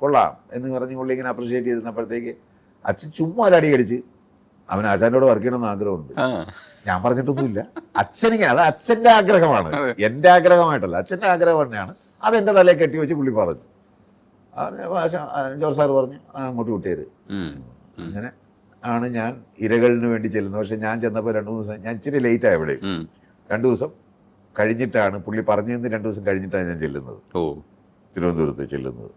കൊള്ളാം എന്ന് പറഞ്ഞ് പുള്ളി ഇങ്ങനെ അപ്രിഷ്യേറ്റ് ചെയ്തിരുന്നപ്പോഴത്തേക്ക് അച്ഛൻ ചുമ്മാ ഒരു അടി അടിച്ച് അവൻ ആശാനോട് വർക്ക് ചെയ്യണമെന്ന് ആഗ്രഹമുണ്ട്. ഞാൻ പറഞ്ഞിട്ടൊന്നുമില്ല. അച്ഛനിങ്ങനെ, അത് അച്ഛൻ്റെ ആഗ്രഹമാണ്, എൻ്റെ ആഗ്രഹമായിട്ടല്ല, അച്ഛൻ്റെ ആഗ്രഹം തന്നെയാണ്. അതെൻ്റെ തലയെ കെട്ടി വെച്ച് പുള്ളി പറഞ്ഞു. ജോർജ് സാറ് പറഞ്ഞു അങ്ങോട്ട് വിട്ടേര്. അങ്ങനെ ആണ് ഞാൻ ഇരകളിന് വേണ്ടി ചെല്ലുന്നത്. പക്ഷെ ഞാൻ ചെന്നപ്പോൾ 2 ദിവസം, ഞാൻ ഇച്ചിരി ലേറ്റായി ഇവിടെ. 2 ദിവസം കഴിഞ്ഞിട്ടാണ് പുള്ളി പറഞ്ഞതിന് 2 ദിവസം കഴിഞ്ഞിട്ടാണ് ഞാൻ ചെല്ലുന്നത്, തിരുവനന്തപുരത്ത് ചെല്ലുന്നത്.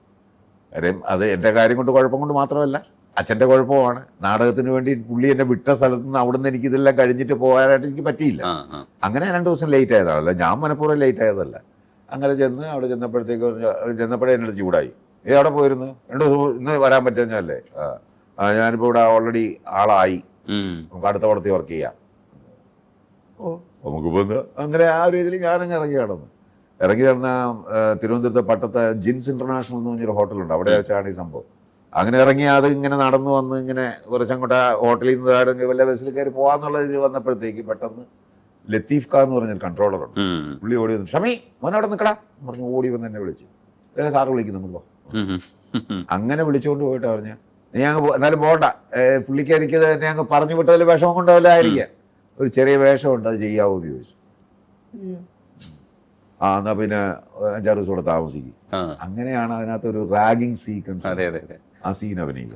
കാര്യം അത് എൻ്റെ കാര്യം കൊണ്ട്, കുഴപ്പം കൊണ്ട് മാത്രമല്ല, അച്ഛൻ്റെ കുഴപ്പമാണ്. നാടകത്തിന് വേണ്ടി പുള്ളി എന്നെ വിട്ട സ്ഥലത്ത് നിന്ന് അവിടുന്ന് എനിക്ക് ഇതെല്ലാം കഴിഞ്ഞിട്ട് പോകാനായിട്ട് എനിക്ക് പറ്റിയില്ല. അങ്ങനെ 2 ദിവസം ലേറ്റ് ആയതാണല്ല, ഞാൻ മനഃപൂർവ്വം ലേറ്റ് ആയതല്ല. അങ്ങനെ ചെന്ന് അവിടെ ചെന്നപ്പോഴേ എന്നോട് ചൂടായി. അവിടെ പോയിരുന്നു 2 ദിവസം, ഇന്ന് വരാൻ പറ്റുന്നല്ലേ? ഞാനിപ്പോൾ ഇവിടെ ഓൾറെഡി ആളായി, നമുക്ക് അടുത്ത പടത്തിൽ വർക്ക് ചെയ്യാം. നമുക്കിപ്പോൾ എന്താ, അങ്ങനെ ആ ഒരു രീതിയിൽ ഞാനങ്ങ് ഇറങ്ങി നടന്ന തിരുവനന്തപുരത്തെ പട്ടത്തെ ജിൻസ് ഇന്റർനാഷണൽ എന്ന് പറഞ്ഞൊരു ഹോട്ടലുണ്ട്, അവിടെ വെച്ചാണ് ഈ സംഭവം. അങ്ങനെ ഇറങ്ങി അത് ഇങ്ങനെ നടന്നു വന്ന് ഇങ്ങനെ കുറച്ചങ്ങോട്ട് ഹോട്ടലിൽ നിന്ന് വല്ല ബസ്സിൽ കയറി പോകാന്നുള്ള ഇത് വന്നപ്പോഴത്തേക്ക് പെട്ടെന്ന് ലത്തീഫ് ഖാൻ എന്ന് പറഞ്ഞൊരു കൺട്രോളറുണ്ട്. പുള്ളി ഓടി വന്നു, ഷമി മോനെ അവിടെ നിൽക്കടാ പറഞ്ഞ് ഓടി വന്ന് എന്നെ വിളിച്ചു. സാറ് വിളിക്കുന്നുണ്ടോ? അങ്ങനെ വിളിച്ചുകൊണ്ട് പോയിട്ട് പറഞ്ഞ് നീ അങ്ങ് എന്നാലും പോകണ്ട, പുള്ളിക്ക് എനിക്ക് എന്നെ അങ്ങ് പറഞ്ഞു വിട്ടതിൽ വിഷമം കൊണ്ടല്ലായിരിക്കാം, ഒരു ചെറിയ വേഷമുണ്ട്, അത് ചെയ്യാവോ എന്ന് ചോദിച്ചു. എന്നാൽ പിന്നെ 5-6 ദിവസം കൂടെ താമസിക്കും. അങ്ങനെയാണ് അതിനകത്തൊരു റാഗിങ് സീക്വൻസ്, ആ സീൻ അഭിനയിക്കും.